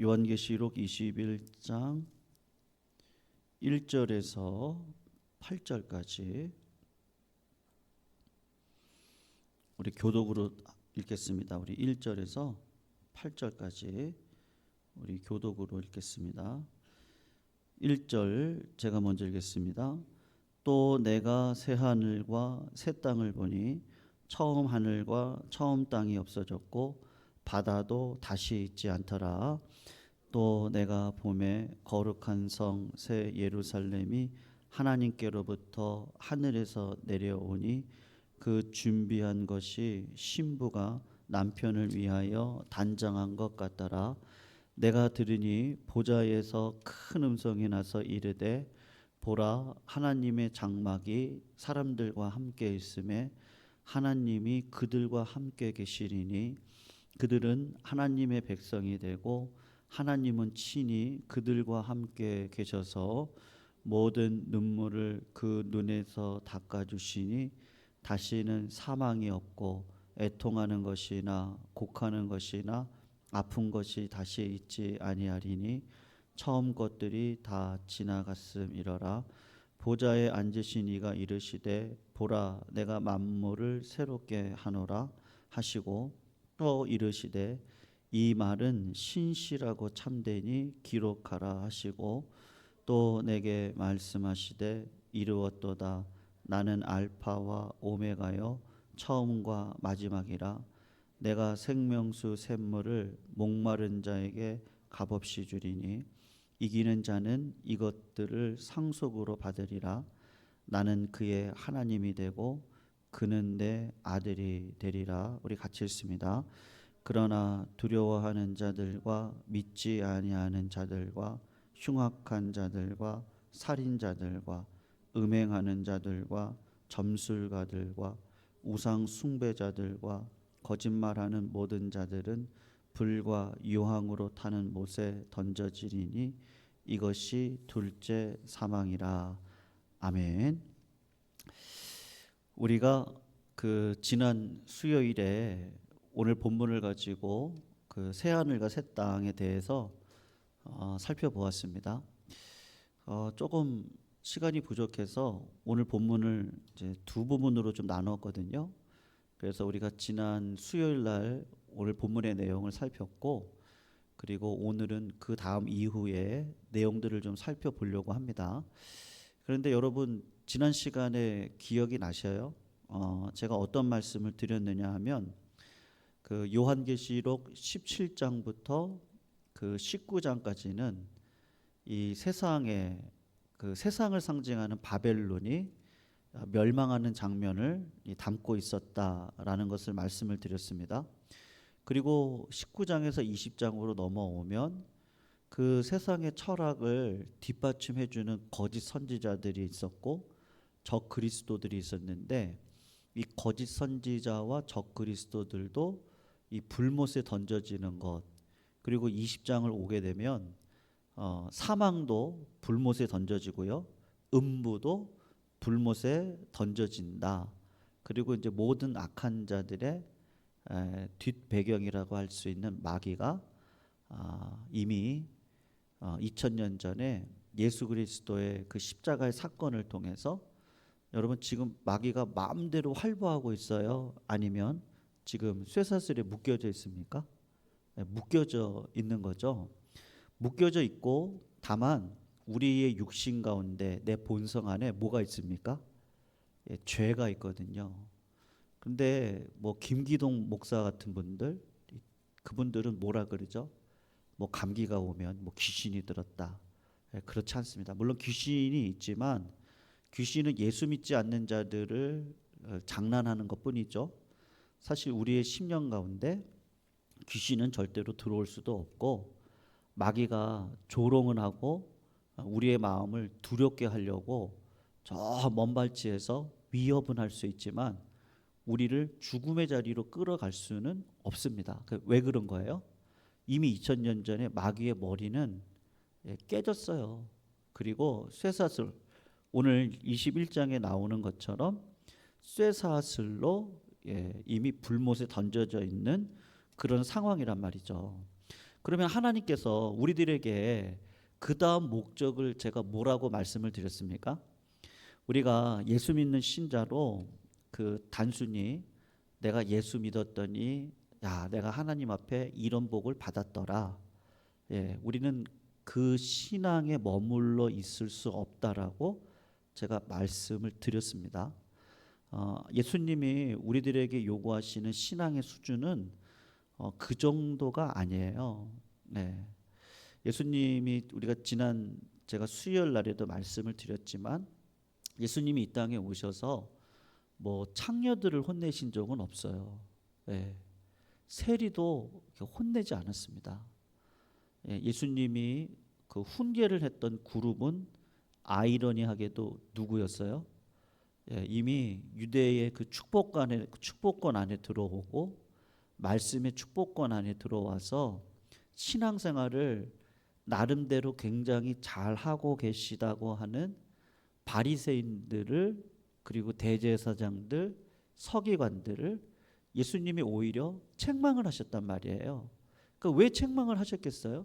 요한계시록 21장 1절에서 8절까지 우리 교독으로 읽겠습니다. 우리 1절에서 8절까지 우리 교독으로 읽겠습니다. 1절 제가 먼저 읽겠습니다. 또 내가 새 하늘과 새 땅을 보니 처음 하늘과 처음 땅이 없어졌고 바다도 다시 있지 않더라. 또 내가 보매 거룩한 성 새 예루살렘이 하나님께로부터 하늘에서 내려오니 그 준비한 것이 신부가 남편을 위하여 단장한 것 같더라. 내가 들으니 보좌에서 큰 음성이 나서 이르되 보라, 하나님의 장막이 사람들과 함께 있음에 하나님이 그들과 함께 계시리니 그들은 하나님의 백성이 되고 하나님은 친히 그들과 함께 계셔서 모든 눈물을 그 눈에서 닦아주시니 다시는 사망이 없고 애통하는 것이나 곡하는 것이나 아픈 것이 다시 있지 아니하리니 처음 것들이 다 지나갔음이러라. 보좌에 앉으신 이가 이르시되 보라, 내가 만물을 새롭게 하노라 하시고 또 이르시되 이 말은 신실하고 참되니 기록하라 하시고 또 내게 말씀하시되 이루었도다. 나는 알파와 오메가요 처음과 마지막이라. 내가 생명수 샘물을 목마른 자에게 값없이 주리니 이기는 자는 이것들을 상속으로 받으리라. 나는 그의 하나님이 되고 그는 내 아들이 되리라. 우리 같이 읽습니다. 그러나 두려워하는 자들과 믿지 아니하는 자들과 흉악한 자들과 살인자들과 음행하는 자들과 점술가들과 우상 숭배자들과 거짓말하는 모든 자들은 불과 유황으로 타는 못에 던져지리니 이것이 둘째 사망이라. 아멘. 우리가 지난 수요일에 오늘 본문을 가지고 새 하늘과 새 땅에 대해서 살펴보았습니다. 조금 시간이 부족해서 오늘 본문을 이제 두 부분으로 좀 나눴거든요. 그래서 우리가 지난 수요일 날 오늘 본문의 내용을 살폈고, 그리고 오늘은 그 다음 이후에 내용들을 좀 살펴보려고 합니다. 그런데 여러분 지난 시간에 기억이 나셔요? 제가 어떤 말씀을 드렸느냐 하면 요한계시록 17장부터 19장까지는 이 세상에 세상을 상징하는 바벨론이 멸망하는 장면을 담고 있었다라는 것을 말씀을 드렸습니다. 그리고 19장에서 20장으로 넘어오면 그 세상의 철학을 뒷받침해주는 거짓 선지자들이 있었고 적 그리스도들이 있었는데, 이 거짓 선지자와 적 그리스도들도 이 불못에 던져지는 것, 그리고 20장을 오게 되면 사망도 불못에 던져지고요, 음부도 불못에 던져진다. 그리고 이제 모든 악한 자들의 뒷배경이라고 할 수 있는 마귀가 이미 2000년 전에 예수 그리스도의 그 십자가의 사건을 통해서, 여러분 지금 마귀가 마음대로 활보하고 있어요? 아니면 지금 쇠사슬에 묶여져 있습니까? 묶여져 있는 거죠. 묶여져 있고, 다만 우리의 육신 가운데 내 본성 안에 뭐가 있습니까? 죄가 있거든요. 근데 뭐 김기동 목사 같은 분들, 그분들은 뭐라 그러죠? 뭐 감기가 오면 뭐 귀신이 들었다. 그렇지 않습니다. 물론 귀신이 있지만 귀신은 예수 믿지 않는 자들을 장난하는 것뿐이죠. 사실 우리의 심령 가운데 귀신은 절대로 들어올 수도 없고, 마귀가 조롱을 하고 우리의 마음을 두렵게 하려고 저 먼 발치에서 위협은 할 수 있지만 우리를 죽음의 자리로 끌어갈 수는 없습니다. 왜 그런 거예요? 이미 2000년 전에 마귀의 머리는 깨졌어요. 그리고 쇠사슬, 오늘 21장에 나오는 것처럼 쇠사슬로 이미 불못에 던져져 있는 그런 상황이란 말이죠. 그러면 하나님께서 우리들에게 그 다음 목적을 제가 뭐라고 말씀을 드렸습니까? 우리가 예수 믿는 신자로 그 단순히 내가 예수 믿었더니 야 내가 하나님 앞에 이런 복을 받았더라. 예, 우리는 그 신앙에 머물러 있을 수 없다라고 제가 말씀을 드렸습니다. 예수님이 우리들에게 요구하시는 신앙의 수준은 그 정도가 아니에요. 네. 예수님이 우리가 지난 제가 수요일 날에도 말씀을 드렸지만 예수님이 이 땅에 오셔서 뭐 창녀들을 혼내신 적은 없어요. 예. 세리도 혼내지 않았습니다. 예, 예수님이 그 훈계를 했던 그룹은 아이러니하게도 누구였어요? 예, 이미 유대의 그 축복권 안에 들어오고 말씀의 축복권 안에 들어와서 신앙생활을 나름대로 굉장히 잘 하고 계시다고 하는 바리새인들을 그리고 대제사장들, 서기관들을 예수님이 오히려 책망을 하셨단 말이에요. 그러니까 왜 책망을 하셨겠어요?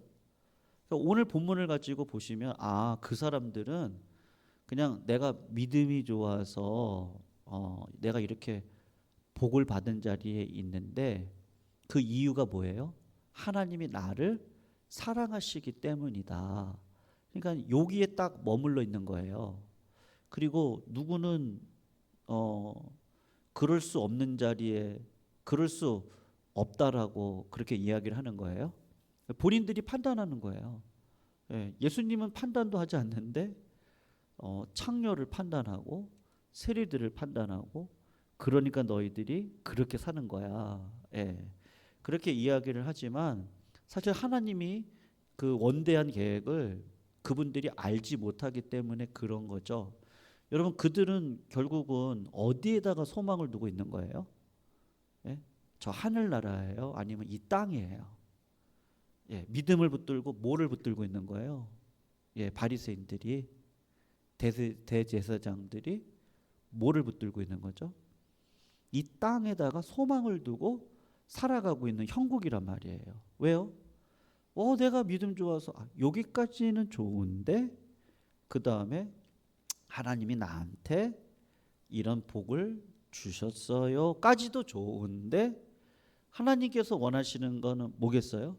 그러니까 오늘 본문을 가지고 보시면 그 사람들은 그냥 내가 믿음이 좋아서 내가 이렇게 복을 받은 자리에 있는데 그 이유가 뭐예요? 하나님이 나를 사랑하시기 때문이다. 그러니까 여기에 딱 머물러 있는 거예요. 그리고 누구는 그럴 수 없는 자리에 그럴 수 없다라고 그렇게 이야기를 하는 거예요. 본인들이 판단하는 거예요. 예, 예수님은 판단도 하지 않는데 창녀를 판단하고 세리들을 판단하고 그러니까 너희들이 그렇게 사는 거야. 예, 그렇게 이야기를 하지만 사실 하나님이 그 원대한 계획을 그분들이 알지 못하기 때문에 그런 거죠. 여러분 그들은 결국은 어디에다가 소망을 두고 있는 거예요? 예? 저 하늘나라예요? 아니면 이 땅이에요? 예, 믿음을 붙들고 뭐를 붙들고 있는 거예요? 예, 바리새인들이 대제사장들이 뭐를 붙들고 있는 거죠? 이 땅에다가 소망을 두고 살아가고 있는 형국이란 말이에요. 왜요? 내가 믿음 좋아서 여기까지는 좋은데 그 다음에 하나님이 나한테 이런 복을 주셨어요까지도 좋은데 하나님께서 원하시는 거는 뭐겠어요?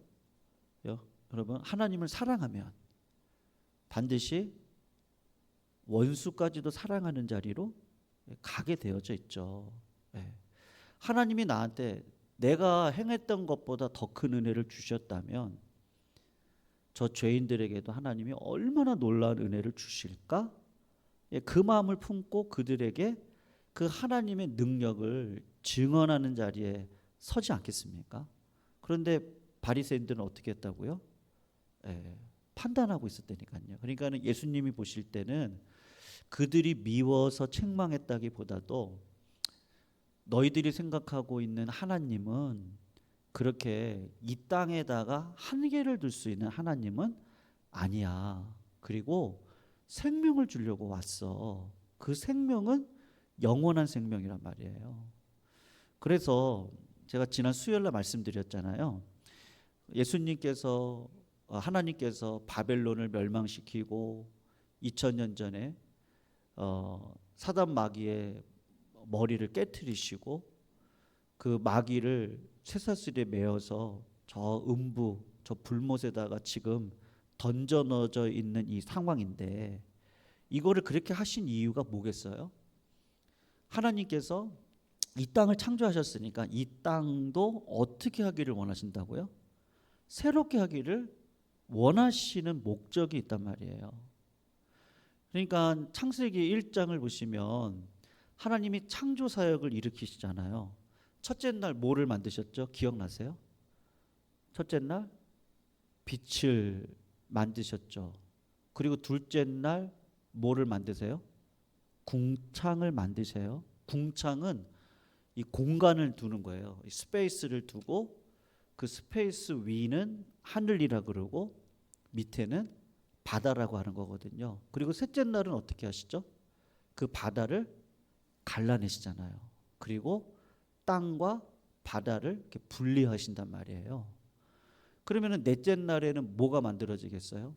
여러분 하나님을 사랑하면 반드시 원수까지도 사랑하는 자리로 가게 되어져 있죠. 예. 하나님이 나한테 내가 행했던 것보다 더 큰 은혜를 주셨다면 저 죄인들에게도 하나님이 얼마나 놀라운 은혜를 주실까? 예, 그 마음을 품고 그들에게 그 하나님의 능력을 증언하는 자리에 서지 않겠습니까? 그런데 바리새인들은 어떻게 했다고요? 예, 판단하고 있었다니까요. 그러니까는 예수님이 보실 때는 그들이 미워서 책망했다기보다도 너희들이 생각하고 있는 하나님은 그렇게 이 땅에다가 한계를 둘 수 있는 하나님은 아니야. 그리고 생명을 주려고 왔어. 그 생명은 영원한 생명이란 말이에요. 그래서 제가 지난 수요일날 말씀드렸잖아요. 예수님께서 하나님께서 바벨론을 멸망시키고 2000년 전에 사단 마귀의 머리를 깨트리시고 그 마귀를 쇠사슬에 매어서 저 음부 저 불못에다가 지금 던져 넣어져 있는 이 상황인데 이거를 그렇게 하신 이유가 뭐겠어요? 하나님께서 이 땅을 창조하셨으니까 이 땅도 어떻게 하기를 원하신다고요? 새롭게 하기를 원하시는 목적이 있단 말이에요. 그러니까 창세기 1장을 보시면 하나님이 창조 사역을 일으키시잖아요. 첫째 날 뭐를 만드셨죠? 기억나세요? 첫째 날 빛을 만드셨죠. 그리고 둘째 날 뭐를 만드세요? 궁창을 만드세요. 궁창은 이 공간을 두는 거예요. 이 스페이스를 두고 그 스페이스 위는 하늘이라 그러고 밑에는 바다라고 하는 거거든요. 그리고 셋째 날은 어떻게 하시죠? 그 바다를 갈라내시잖아요. 그리고 땅과 바다를 이렇게 분리하신단 말이에요. 그러면은 넷째 날에는 뭐가 만들어지겠어요?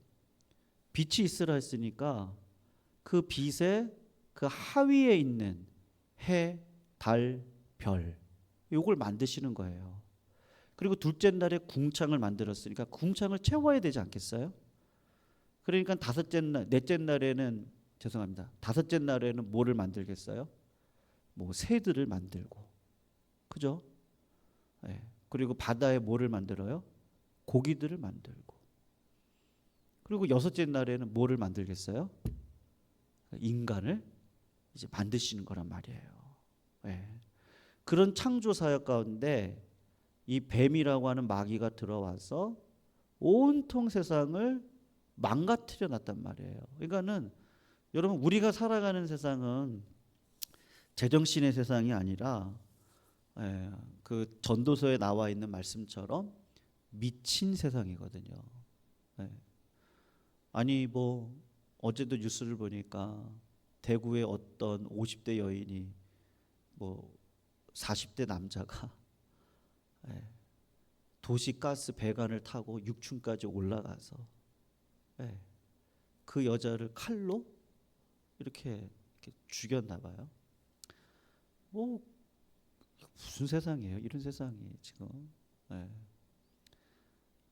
빛이 있으라 했으니까 그 빛의 그 하위에 있는 해, 달, 별 요걸 만드시는 거예요. 그리고 둘째 날에 궁창을 만들었으니까 궁창을 채워야 되지 않겠어요? 그러니까 넷째 날에는 죄송합니다. 다섯째 날에는 뭐를 만들겠어요? 뭐 새들을 만들고, 그죠? 예. 그리고 바다에 뭐를 만들어요? 고기들을 만들고. 그리고 여섯째 날에는 뭐를 만들겠어요? 인간을 이제 만드시는 거란 말이에요. 예. 그런 창조 사역 가운데 이 뱀이라고 하는 마귀가 들어와서 온통 세상을 망가뜨려 놨단 말이에요. 그러니까는 여러분 우리가 살아가는 세상은 제정신의 세상이 아니라 그 전도서에 나와 있는 말씀처럼 미친 세상이거든요. 아니 뭐 어제도 뉴스를 보니까 대구의 어떤 50대 여인이 뭐 40대 남자가 도시가스 배관을 타고 6층까지 올라가서 그 여자를 칼로 이렇게 죽였나 봐요. 뭐 무슨 세상이에요? 이런 세상이 지금.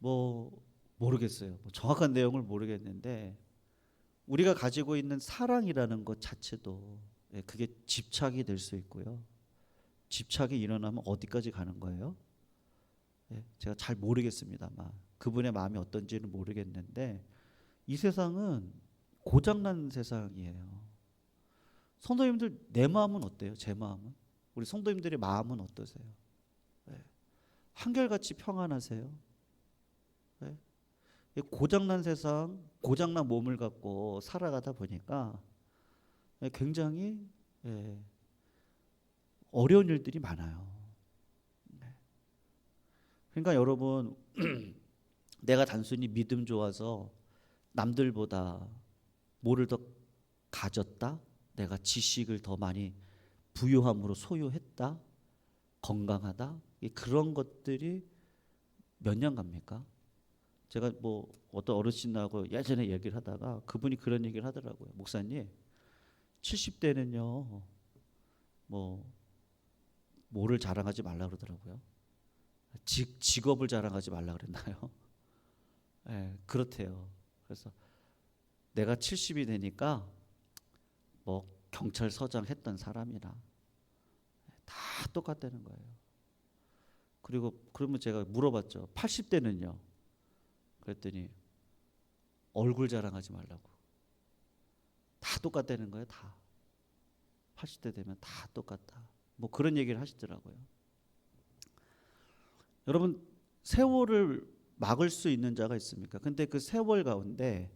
뭐 모르겠어요. 뭐 정확한 내용을 모르겠는데 우리가 가지고 있는 사랑이라는 것 자체도 그게 집착이 될 수 있고요. 집착이 일어나면 어디까지 가는 거예요? 제가 잘 모르겠습니다만 그분의 마음이 어떤지는 모르겠는데 이 세상은 고장난 세상이에요. 성도님들 내 마음은 어때요? 제 마음은? 우리 성도님들의 마음은 어떠세요? 한결같이 평안하세요? 고장난 세상, 고장난 몸을 갖고 살아가다 보니까 굉장히 어려운 일들이 많아요. 그러니까 여러분 내가 단순히 믿음 좋아서 남들보다 뭐를 더 가졌다? 내가 지식을 더 많이 부유함으로 소유했다? 건강하다? 그런 것들이 몇 년 갑니까? 제가 뭐 어떤 어르신하고 예전에 얘기를 하다가 그분이 그런 얘기를 하더라고요. 목사님 70대는요 뭐 뭐를 자랑하지 말라 그러더라고요. 직업을 자랑하지 말라 그랬나요? 그렇대요. 그래서 내가 70이 되니까 뭐 경찰서장 했던 사람이나 다 똑같다는 거예요. 그리고 그러면 제가 물어봤죠. 80대는요? 그랬더니 얼굴 자랑하지 말라고. 다 똑같다는 거예요. 다. 80대 되면 다 똑같다. 뭐 그런 얘기를 하시더라고요. 여러분 세월을 막을 수 있는 자가 있습니까? 근데 그 세월 가운데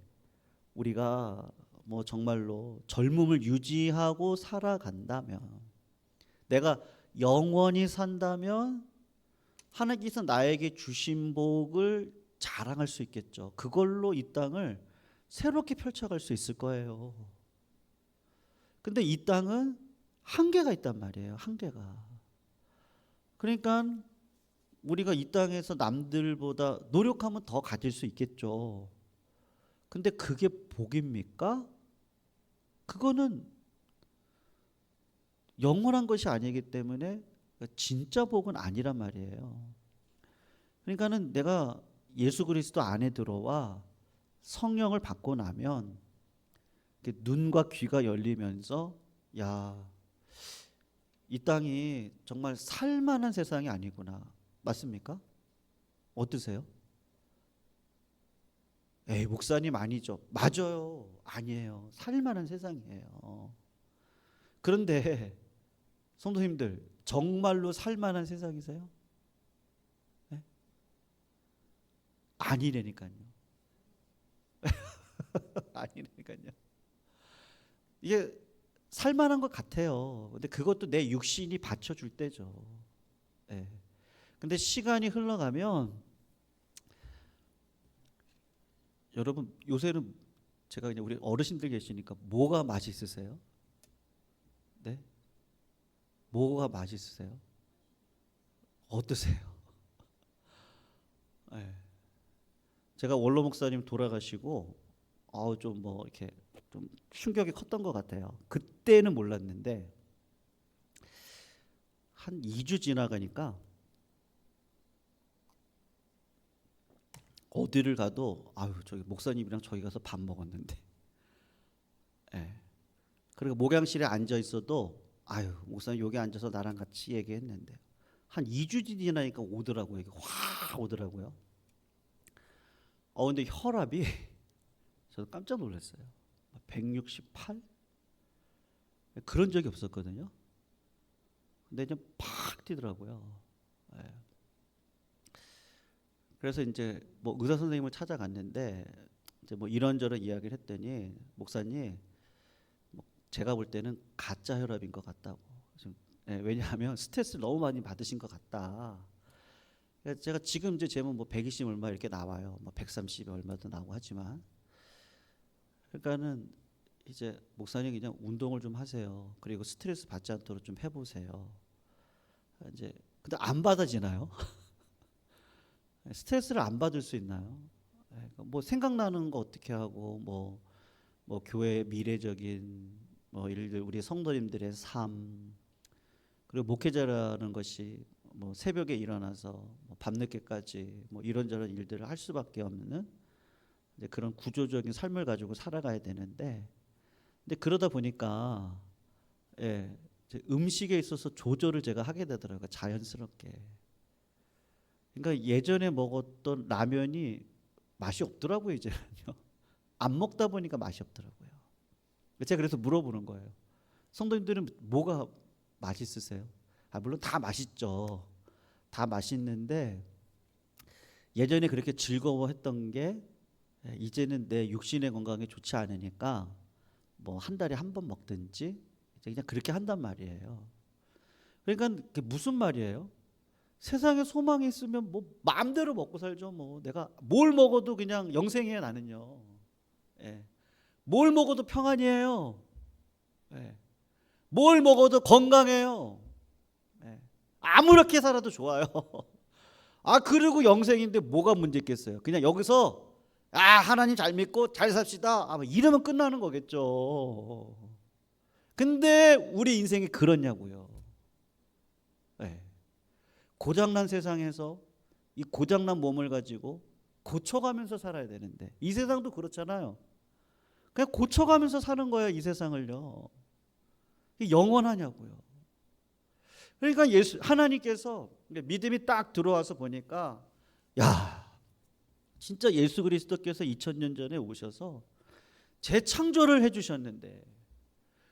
우리가 뭐 정말로 젊음을 유지하고 살아간다면 내가 영원히 산다면 하나님께서 나에게 주신 복을 자랑할 수 있겠죠. 그걸로 이 땅을 새롭게 펼쳐갈 수 있을 거예요. 근데 이 땅은 한계가 있단 말이에요. 한계가. 그러니까 우리가 이 땅에서 남들보다 노력하면 더 가질 수 있겠죠. 근데 그게 복입니까? 그거는 영원한 것이 아니기 때문에 진짜 복은 아니란 말이에요. 그러니까는 내가 예수 그리스도 안에 들어와 성령을 받고 나면 눈과 귀가 열리면서 야, 이 땅이 정말 살만한 세상이 아니구나. 맞습니까? 어떠세요? 에이, 목사님 아니죠. 맞아요. 아니에요. 살만한 세상이에요. 그런데 성도님들 정말로 살만한 세상이세요? 네? 아니라니까요. 아니라니까요. 이게 살만한 것 같아요. 근데 그것도 내 육신이 받쳐줄 때죠. 네. 근데 시간이 흘러가면 여러분 요새는 제가 그냥 우리 어르신들 계시니까 뭐가 맛있으세요? 네? 뭐가 맛있으세요? 어떠세요? 네. 제가 원로 목사님 돌아가시고 좀 뭐 이렇게 좀 충격이 컸던 것 같아요. 그때는 몰랐는데 한 2주 지나가니까 어디를 가도 저기 목사님이랑 저기 가서 밥 먹었는데, 예. 그리고 목양실에 앉아 있어도 목사님 여기 앉아서 나랑 같이 얘기했는데 한 2주 지나니까 오더라고요. 이게 확 오더라고요. 근데 혈압이 저도 깜짝 놀랐어요. 168? 그런 적이 없었거든요. 근데 이제 팍 뛰더라고요. 예. 그래서 이제 뭐 의사 선생님을 찾아갔는데 이제 뭐 이런저런 이야기를 했더니 목사님, 제가 볼 때는 가짜 혈압인 것 같다고. 왜냐하면 스트레스를 너무 많이 받으신 것 같다. 그래서 제가 지금 이제 제목 뭐 120 얼마 이렇게 나와요. 뭐 130 얼마도 나오고 하지만, 그러니까는 이제 목사님 그냥 운동을 좀 하세요. 그리고 스트레스 받지 않도록 좀 해보세요. 이제 근데 안 받아지나요? 스트레스를 안 받을 수 있나요? 뭐 생각나는 거 어떻게 하고 뭐 교회의 미래적인 뭐 일들, 우리 성도님들의 삶, 그리고 목회자라는 것이 뭐 새벽에 일어나서 뭐 밤늦게까지 뭐 이런저런 일들을 할 수밖에 없는 이제 그런 구조적인 삶을 가지고 살아가야 되는데, 근데 그러다 보니까 이제 음식에 있어서 조절을 제가 하게 되더라고요. 자연스럽게. 그러니까 예전에 먹었던 라면이 맛이 없더라고요. 이제는요. 안 먹다 보니까 맛이 없더라고요. 제가 그래서 물어보는 거예요. 성도님들은 뭐가 맛있으세요? 물론 다 맛있죠. 다 맛있는데 예전에 그렇게 즐거워했던 게 이제는 내 육신의 건강에 좋지 않으니까 뭐 한 달에 한 번 먹든지 그냥 그렇게 한단 말이에요. 그러니까 그게 무슨 말이에요? 세상에 소망이 있으면 뭐 마음대로 먹고 살죠. 뭐 내가 뭘 먹어도 그냥 영생이에요, 나는요. 뭘 먹어도 평안이에요. 뭘 먹어도 건강해요. 아무렇게 살아도 좋아요. 그리고 영생인데 뭐가 문제 있겠어요? 그냥 여기서 하나님 잘 믿고 잘 삽시다. 이러면 끝나는 거겠죠. 근데 우리 인생이 그렇냐고요. 고장난 세상에서 이 고장난 몸을 가지고 고쳐가면서 살아야 되는데 이 세상도 그렇잖아요. 그냥 고쳐가면서 사는 거예요, 이 세상을요. 이게 영원하냐고요. 그러니까 하나님께서 믿음이 딱 들어와서 보니까 진짜 예수 그리스도께서 2000년 전에 오셔서 재창조를 해주셨는데,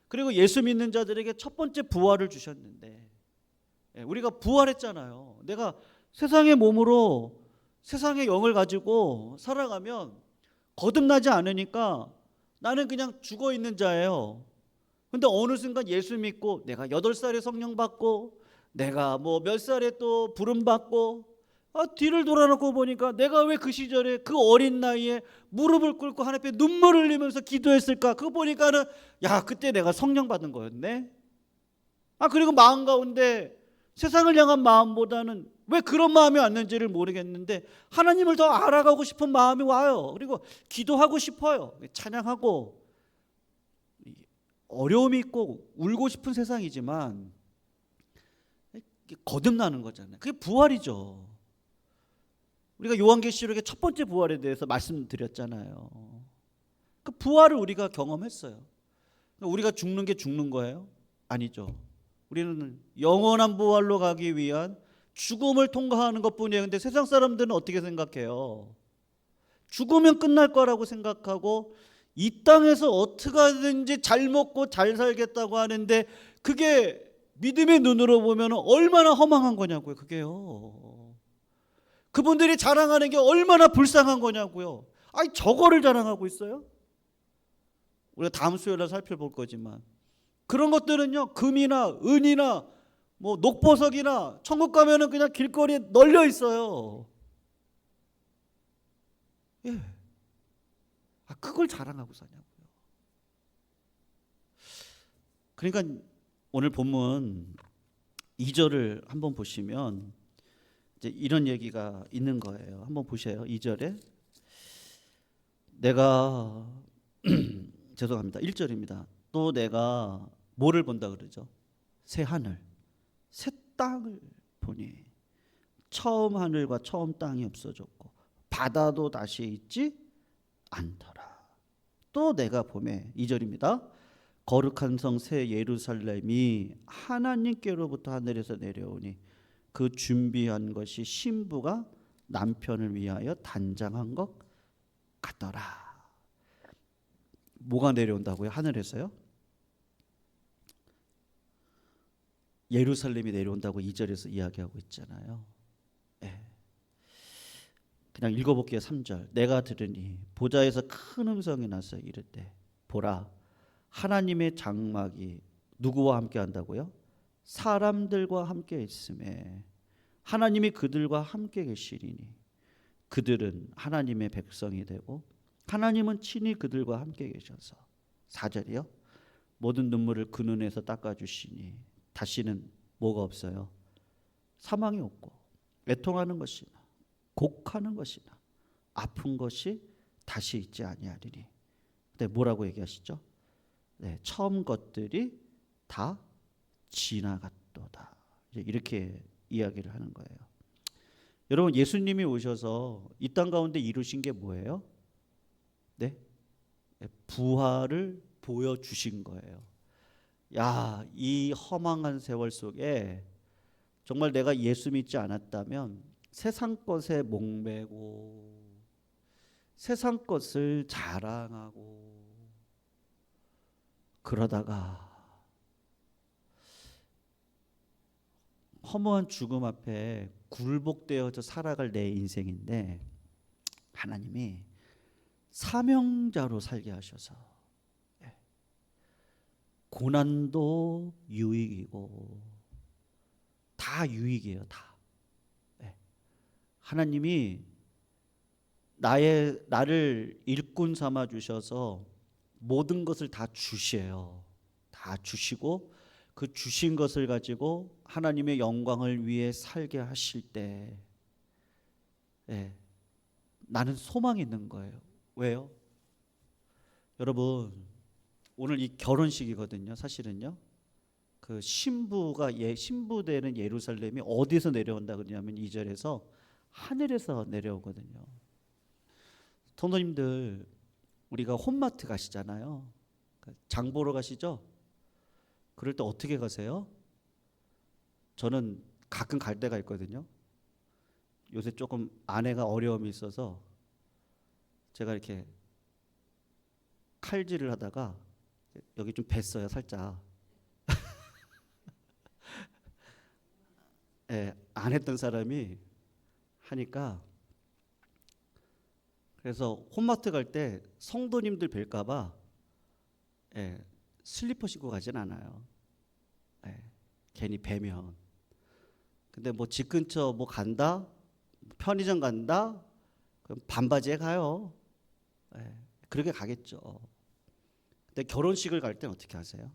그리고 예수 믿는 자들에게 첫 번째 부활을 주셨는데, 우리가 부활했잖아요. 내가 세상의 몸으로 세상의 영을 가지고 살아가면 거듭나지 않으니까 나는 그냥 죽어있는 자예요. 근데 어느 순간 예수 믿고 내가 8살에 성령 받고 내가 뭐 몇 살에 또 부름 받고 뒤를 돌아놓고 보니까 내가 왜 그 시절에 그 어린 나이에 무릎을 꿇고 하나님 앞에 눈물을 흘리면서 기도했을까? 그거 보니까는 그때 내가 성령 받은 거였네. 그리고 마음 가운데 세상을 향한 마음보다는 왜 그런 마음이 왔는지를 모르겠는데 하나님을 더 알아가고 싶은 마음이 와요. 그리고 기도하고 싶어요. 찬양하고. 어려움이 있고 울고 싶은 세상이지만 거듭나는 거잖아요. 그게 부활이죠. 우리가 요한계시록의 첫 번째 부활에 대해서 말씀드렸잖아요. 그 부활을 우리가 경험했어요. 우리가 죽는 게 죽는 거예요? 아니죠. 우리는 영원한 부활로 가기 위한 죽음을 통과하는 것뿐이에요. 근데 세상 사람들은 어떻게 생각해요? 죽으면 끝날 거라고 생각하고 이 땅에서 어떻게 하든지 잘 먹고 잘 살겠다고 하는데 그게 믿음의 눈으로 보면 얼마나 허망한 거냐고요. 그게요. 그분들이 자랑하는 게 얼마나 불쌍한 거냐고요. 저거를 자랑하고 있어요? 우리가 다음 수요일에 살펴볼 거지만 그런 것들은요, 금이나 은이나 뭐 녹보석이나 천국 가면은 그냥 길거리에 널려 있어요. 그걸 자랑하고 사냐고요. 그러니까 오늘 본문 2절을 한번 보시면 이제 이런 얘기가 있는 거예요. 한번 보세요. 2절에 내가 죄송합니다. 1절입니다. 또 내가 뭐를 본다 그러죠? 새 하늘, 새 땅을 보니 처음 하늘과 처음 땅이 없어졌고 바다도 다시 있지 않더라. 또 내가 보매 2절입니다. 거룩한 성 새 예루살렘이 하나님께로부터 하늘에서 내려오니 그 준비한 것이 신부가 남편을 위하여 단장한 것 같더라. 뭐가 내려온다고요? 하늘에서요? 예루살렘이 내려온다고 2절에서 이야기하고 있잖아요. 네. 그냥 읽어볼게요. 3절. 내가 들으니 보좌에서 큰 음성이 나서 이르되 보라, 하나님의 장막이 누구와 함께 한다고요? 사람들과 함께 있음에 하나님이 그들과 함께 계시리니 그들은 하나님의 백성이 되고 하나님은 친히 그들과 함께 계셔서 4절이요. 모든 눈물을 그 눈에서 닦아주시니 다시는 뭐가 없어요? 사망이 없고 애통하는 것이나 곡하는 것이나 아픈 것이 다시 있지 아니하리니. 근데 뭐라고 얘기하시죠? 네, 처음 것들이 다 지나갔도다. 이렇게 이야기를 하는 거예요. 여러분, 예수님이 오셔서 이 땅 가운데 이루신 게 뭐예요? 네? 부활을 보여주신 거예요. 야, 이 허망한 세월 속에 정말 내가 예수 믿지 않았다면 세상 것에 목매고 세상 것을 자랑하고 그러다가 허무한 죽음 앞에 굴복되어져 살아갈 내 인생인데 하나님이 사명자로 살게 하셔서 고난도 유익이고 다 유익이에요. 다. 하나님이 나를 일꾼 삼아 주셔서 모든 것을 다 주셔요. 다 주시고 그 주신 것을 가지고 하나님의 영광을 위해 살게 하실 때 나는 소망이 있는 거예요. 왜요? 여러분, 오늘 이 결혼식이거든요. 사실은요. 그 신부되는 예루살렘이 어디서 내려온다 그러냐면 2절에서 하늘에서 내려오거든요. 성도님들, 우리가 홈마트 가시잖아요. 장 보러 가시죠? 그럴 때 어떻게 가세요? 저는 가끔 갈 때가 있거든요. 요새 조금 아내가 어려움이 있어서 제가 이렇게 칼질을 하다가 여기 좀 뱄어요, 살짝. 안 했던 사람이 하니까. 그래서 홈마트 갈 때 성도님들 뵐까봐 슬리퍼 신고 가진 않아요. 괜히 뵈면. 근데 뭐 집 근처 뭐 간다, 편의점 간다, 그럼 반바지에 가요. 그렇게 가겠죠. 근데 결혼식을 갈 때는 어떻게 하세요?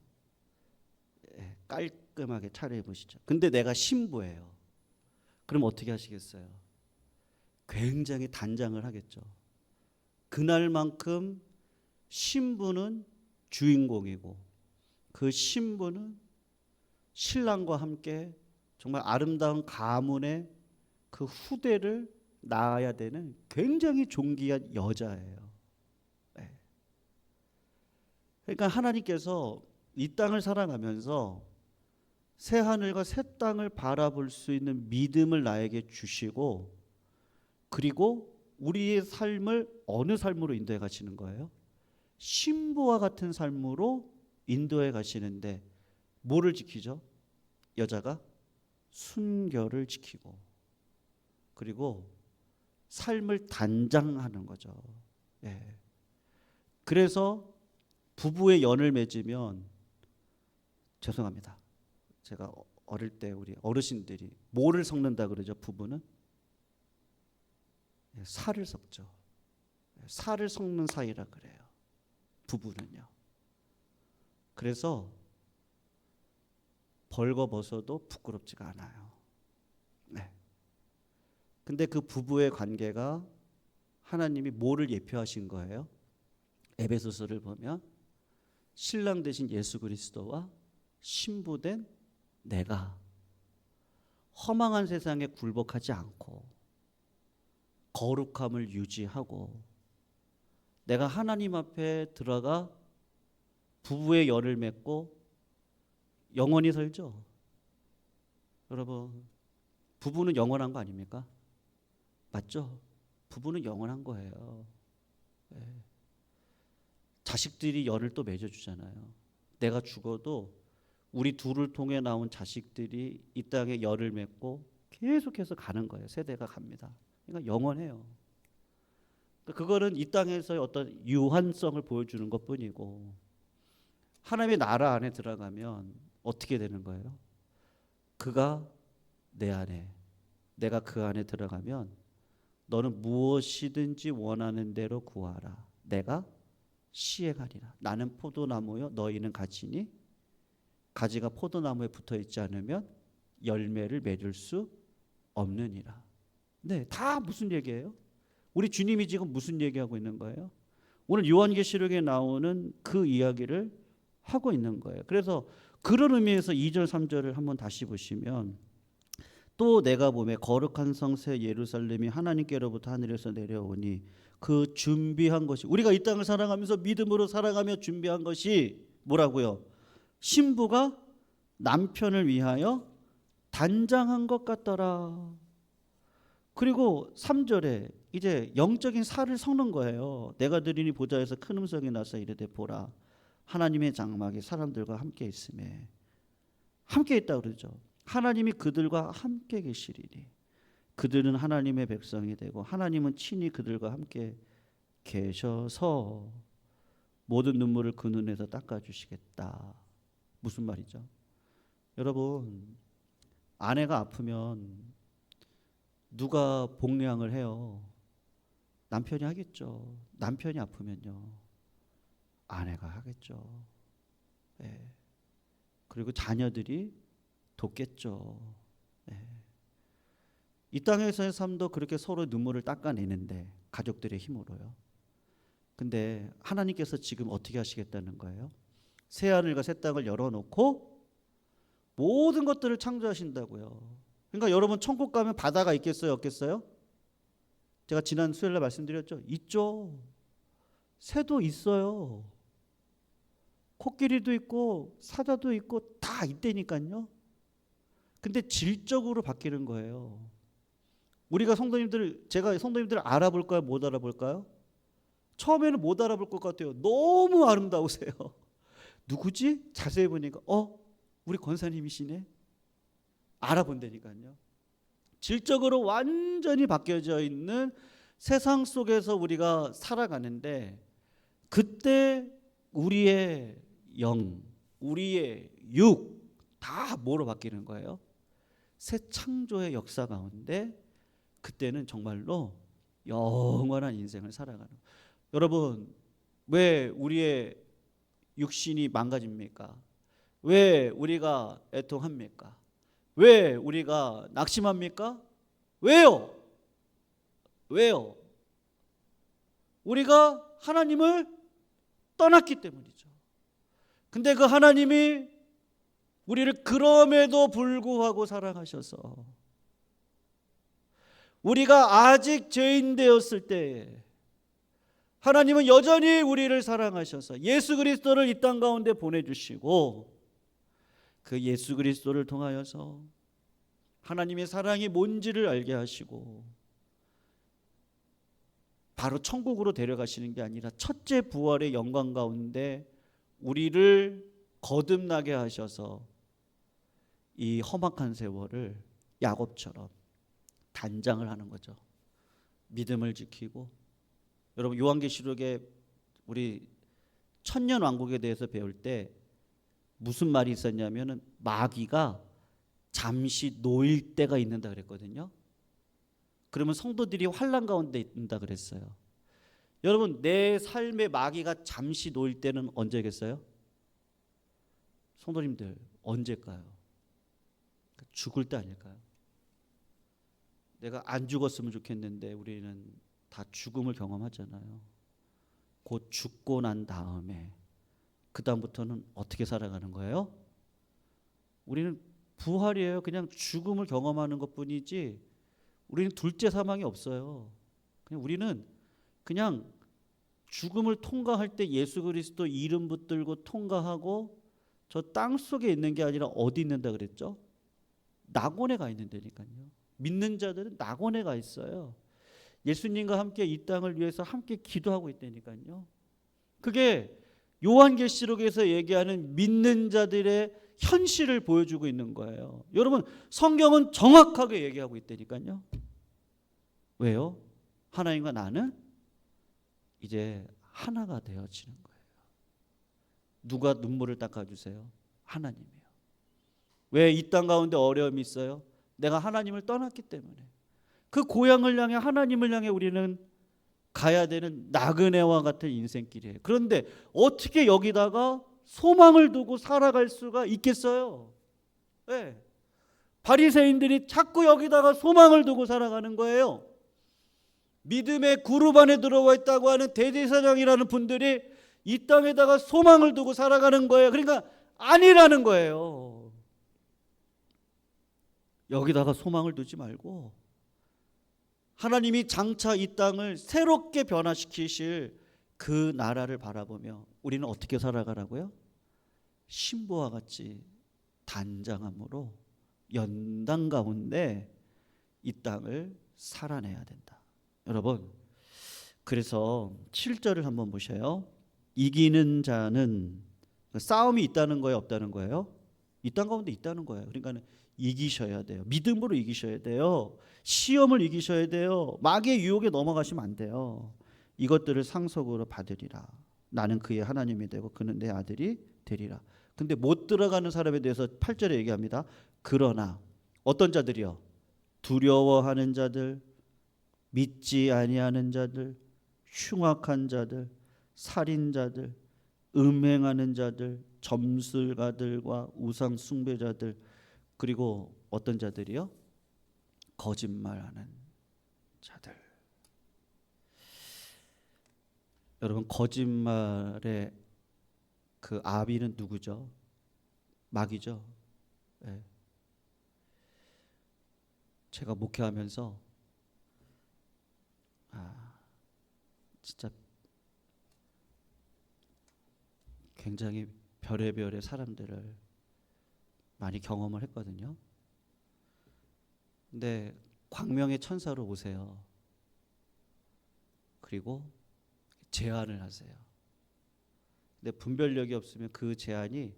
깔끔하게 차려입으시죠. 근데 내가 신부예요. 그럼 어떻게 하시겠어요? 굉장히 단장을 하겠죠. 그날만큼 신부는 주인공이고 그 신부는 신랑과 함께 정말 아름다운 가문의 그 후대를 낳아야 되는 굉장히 존귀한 여자예요. 그러니까 하나님께서 이 땅을 살아가면서 새 하늘과 새 땅을 바라볼 수 있는 믿음을 나에게 주시고 그리고 우리의 삶을 어느 삶으로 인도해 가시는 거예요? 신부와 같은 삶으로 인도해 가시는데 뭐를 지키죠? 여자가 순결을 지키고 그리고 삶을 단장하는 거죠. 그래서 부부의 연을 맺으면 죄송합니다. 제가 어릴 때 우리 어르신들이 뭐를 섞는다 그러죠? 부부는 살을 섞죠. 살을 섞는 사이라 그래요. 부부는요. 그래서 벌거벗어도 부끄럽지가 않아요. 근데 그 부부의 관계가 하나님이 뭐를 예표하신 거예요? 에베소서를 보면 신랑 되신 예수 그리스도와 신부된 내가 허망한 세상에 굴복하지 않고 거룩함을 유지하고 내가 하나님 앞에 들어가 부부의 열을 맺고 영원히 살죠. 여러분, 부부는 영원한 거 아닙니까? 맞죠? 부부는 영원한 거예요. 네. 자식들이 열을 또 맺어주잖아요. 내가 죽어도 우리 둘을 통해 나온 자식들이 이 땅에 열을 맺고 계속해서 가는 거예요. 세대가 갑니다. 그러니까 영원해요. 그거는 이 땅에서의 어떤 유한성을 보여주는 것뿐이고, 하나님의 나라 안에 들어가면 어떻게 되는 거예요? 그가 내 안에, 내가 그 안에 들어가면 너는 무엇이든지 원하는 대로 구하라. 내가 시행하리라. 나는 포도나무요 너희는 가지니 가지가 포도나무에 붙어 있지 않으면 열매를 맺을 수 없느니라. 네, 다 무슨 얘기예요? 우리 주님이 지금 무슨 얘기하고 있는 거예요? 오늘 요한계시록에 나오는 그 이야기를 하고 있는 거예요. 그래서 그런 의미에서 2절 3절을 한번 다시 보시면, 또 내가 보매 거룩한 성새 예루살렘이 하나님께로부터 하늘에서 내려오니 그 준비한 것이, 우리가 이 땅을 살아가면서 믿음으로 살아가며 준비한 것이 뭐라고요? 신부가 남편을 위하여 단장한 것 같더라. 그리고 3절에 이제 영적인 살을 섞는 거예요. 내가 들으니 보좌에서 큰 음성이 나서 이르되 보라 하나님의 장막이 사람들과 함께 있음에, 함께 있다 그러죠. 하나님이 그들과 함께 계시리니 그들은 하나님의 백성이 되고 하나님은 친히 그들과 함께 계셔서 모든 눈물을 그 눈에서 닦아주시겠다. 무슨 말이죠? 여러분, 아내가 아프면 누가 복량을 해요? 남편이 하겠죠. 남편이 아프면요, 아내가 하겠죠. 네. 그리고 자녀들이 돕겠죠. 네. 이 땅에서의 삶도 그렇게 서로 눈물을 닦아내는데, 가족들의 힘으로요. 근데 하나님께서 지금 어떻게 하시겠다는 거예요? 새 하늘과 새 땅을 열어놓고 모든 것들을 창조하신다고요. 그러니까 여러분, 천국 가면 바다가 있겠어요, 없겠어요? 제가 지난 수요일에 말씀드렸죠. 있죠. 새도 있어요. 코끼리도 있고 사자도 있고 다 있다니까요. 근데 질적으로 바뀌는 거예요. 우리가 제가 성도님들 알아볼까요? 못 알아볼까요? 처음에는 못 알아볼 것 같아요. 너무 아름다우세요. 누구지? 자세히 보니까 우리 권사님이시네. 알아본다니까요. 질적으로 완전히 바뀌어져 있는 세상 속에서 우리가 살아가는데, 그때 우리의 영, 우리의 육 다 뭐로 바뀌는 거예요? 새 창조의 역사 가운데 그때는 정말로 영원한 인생을 살아가는 거예요. 여러분, 왜 우리의 육신이 망가집니까? 왜 우리가 애통합니까? 왜 우리가 낙심합니까? 왜요? 왜요? 우리가 하나님을 떠났기 때문이죠. 근데 그 하나님이 우리를 그럼에도 불구하고 사랑하셔서, 우리가 아직 죄인 되었을 때에 하나님은 여전히 우리를 사랑하셔서 예수 그리스도를 이 땅 가운데 보내주시고, 그 예수 그리스도를 통하여서 하나님의 사랑이 뭔지를 알게 하시고, 바로 천국으로 데려가시는 게 아니라 첫째 부활의 영광 가운데 우리를 거듭나게 하셔서 이 험악한 세월을 야곱처럼 단장을 하는 거죠. 믿음을 지키고. 여러분, 요한계시록에 우리 천년 왕국에 대해서 배울 때 무슨 말이 있었냐면은 마귀가 잠시 놓일 때가 있는다 그랬거든요. 그러면 성도들이 환난 가운데 있는다 그랬어요. 여러분, 내 삶의 마귀가 잠시 놓일 때는 언제겠어요? 성도님들, 언제일까요? 죽을 때 아닐까요? 내가 안 죽었으면 좋겠는데 우리는 다 죽음을 경험하잖아요. 곧 죽고 난 다음에 그 다음부터는 어떻게 살아가는 거예요? 우리는 부활이에요. 그냥 죽음을 경험하는 것뿐이지 우리는 둘째 사망이 없어요. 그냥 우리는 그냥 죽음을 통과할 때 예수 그리스도 이름 붙들고 통과하고 저 땅 속에 있는 게 아니라 어디 있는다 그랬죠? 낙원에 가 있는 데니까요. 믿는 자들은 낙원에 가 있어요. 예수님과 함께 이 땅을 위해서 함께 기도하고 있다니까요. 그게 요한계시록에서 얘기하는 믿는 자들의 현실을 보여주고 있는 거예요. 여러분, 성경은 정확하게 얘기하고 있다니까요. 왜요? 하나님과 나는 이제 하나가 되어지는 거예요. 누가 눈물을 닦아주세요? 하나님이요. 왜 이 땅 가운데 어려움이 있어요? 내가 하나님을 떠났기 때문에. 그 고향을 향해 하나님을 향해 우리는 가야 되는 나그네와 같은 인생길이에요. 그런데 어떻게 여기다가 소망을 두고 살아갈 수가 있겠어요? 네. 바리새인들이 자꾸 여기다가 소망을 두고 살아가는 거예요. 믿음의 그룹 안에 들어와 있다고 하는 대제사장이라는 분들이 이 땅에다가 소망을 두고 살아가는 거예요. 그러니까 아니라는 거예요. 여기다가 소망을 두지 말고 하나님이 장차 이 땅을 새롭게 변화시키실 그 나라를 바라보며 우리는 어떻게 살아가라고요? 신부와 같이 단장함으로 연단 가운데 이 땅을 살아내야 된다. 여러분, 그래서 7절을 한번 보셔요. 이기는 자는 싸움이 있다는 거예요, 없다는 거예요? 이 땅 가운데 있다는 거예요. 그러니까 이기셔야 돼요. 믿음으로 이기셔야 돼요. 시험을 이기셔야 돼요. 마귀의 유혹에 넘어가시면 안 돼요. 이것들을 상속으로 받으리라. 나는 그의 하나님이 되고 그는 내 아들이 되리라. 근데 못 들어가는 사람에 대해서 8절에 얘기합니다. 그러나 어떤 자들이요? 두려워하는 자들, 믿지 아니하는 자들, 흉악한 자들, 살인자들, 음행하는 자들, 점술가들과 우상 숭배자들, 그리고 어떤 자들이요? 거짓말하는 자들. 여러분, 거짓말의 그 아비는 누구죠? 마귀죠. 네. 제가 목회하면서 진짜 굉장히 별의별의 사람들을 많이 경험을 했거든요. 근데 광명의 천사로 오세요. 그리고 제안을 하세요. 근데 분별력이 없으면 그 제안이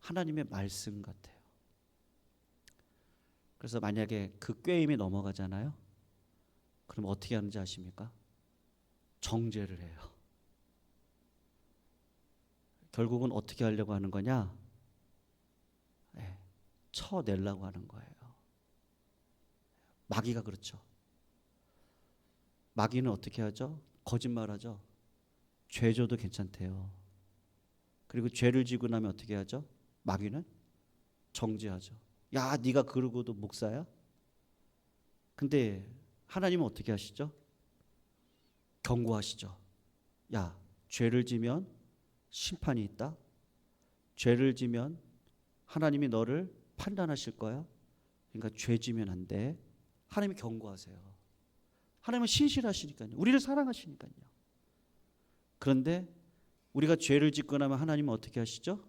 하나님의 말씀 같아요. 그래서 만약에 그 꾀임이 넘어가잖아요. 그럼 어떻게 하는지 아십니까? 정죄를 해요. 결국은 어떻게 하려고 하는 거냐? 네, 쳐내려고 하는 거예요. 마귀가 그렇죠. 마귀는 어떻게 하죠? 거짓말하죠. 죄 줘도 괜찮대요. 그리고 죄를 지고 나면 어떻게 하죠? 마귀는 정죄하죠. 야, 네가 그러고도 목사야? 근데 하나님은 어떻게 하시죠? 경고하시죠. 야, 죄를 지면 심판이 있다. 죄를 지면 하나님이 너를 판단하실 거야. 그러니까 죄 지면 안 돼. 하나님이 경고하세요. 하나님은 신실하시니까요. 우리를 사랑하시니까요. 그런데 우리가 죄를 짓고 나면 하나님은 어떻게 하시죠?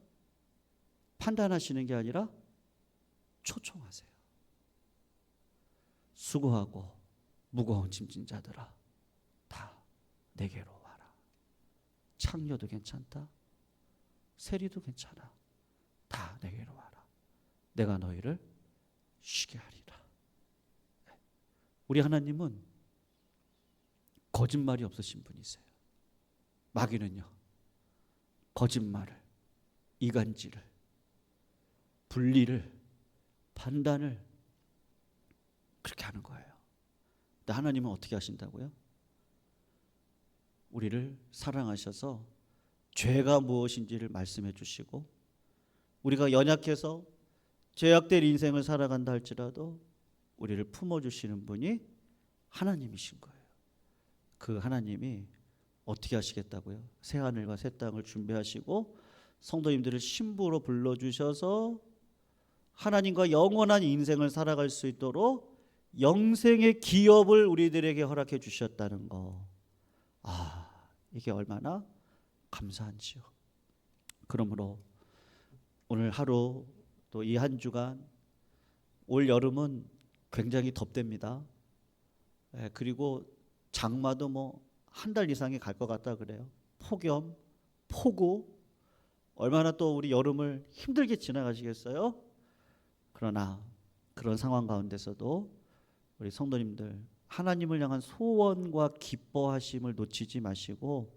판단하시는 게 아니라 초청하세요. 수고하고 무거운 짐진 자들아, 다 내게로 와라. 창녀도 괜찮다. 세리도 괜찮아. 다 내게로 와라. 내가 너희를 쉬게 하리라. 우리 하나님은 거짓말이 없으신 분이세요. 마귀는요, 거짓말을, 이간질을, 분리를, 판단을 그렇게 하는 거예요. 근데 하나님은 어떻게 하신다고요? 우리를 사랑하셔서 죄가 무엇인지를 말씀해 주시고, 우리가 연약해서 죄악된 인생을 살아간다 할지라도 우리를 품어주시는 분이 하나님이신 거예요. 그 하나님이 어떻게 하시겠다고요? 새 하늘과 새 땅을 준비하시고 성도님들을 신부로 불러주셔서 하나님과 영원한 인생을 살아갈 수 있도록 영생의 기업을 우리들에게 허락해 주셨다는 거. 이게 얼마나 감사한지요. 그러므로 오늘 하루 또 이 한 주간, 올 여름은 굉장히 덥답니다. 그리고 장마도 뭐 한 달 이상이 갈 것 같다 그래요. 폭염, 폭우, 얼마나 또 우리 여름을 힘들게 지나가시겠어요? 그러나 그런 상황 가운데서도 우리 성도님들 하나님을 향한 소원과 기뻐하심을 놓치지 마시고,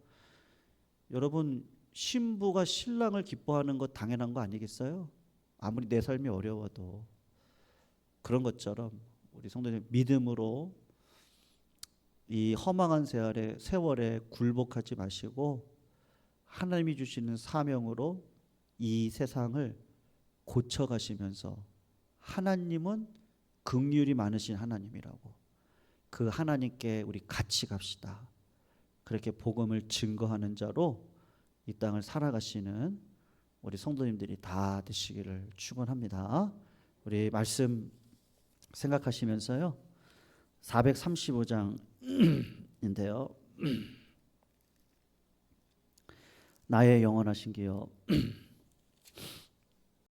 여러분 신부가 신랑을 기뻐하는 것 당연한 거 아니겠어요? 아무리 내 삶이 어려워도. 그런 것처럼 우리 성도님 믿음으로 이 허망한 세월에 굴복하지 마시고 하나님이 주시는 사명으로 이 세상을 고쳐가시면서, 하나님은 긍휼이 많으신 하나님이라고, 그 하나님께 우리 같이 갑시다. 그렇게 복음을 증거하는 자로 이 땅을 살아가시는 우리 성도님들이 다 되시기를 축원합니다. 우리 말씀 생각하시면서요, 435장인데요. 나의 영원하신 기여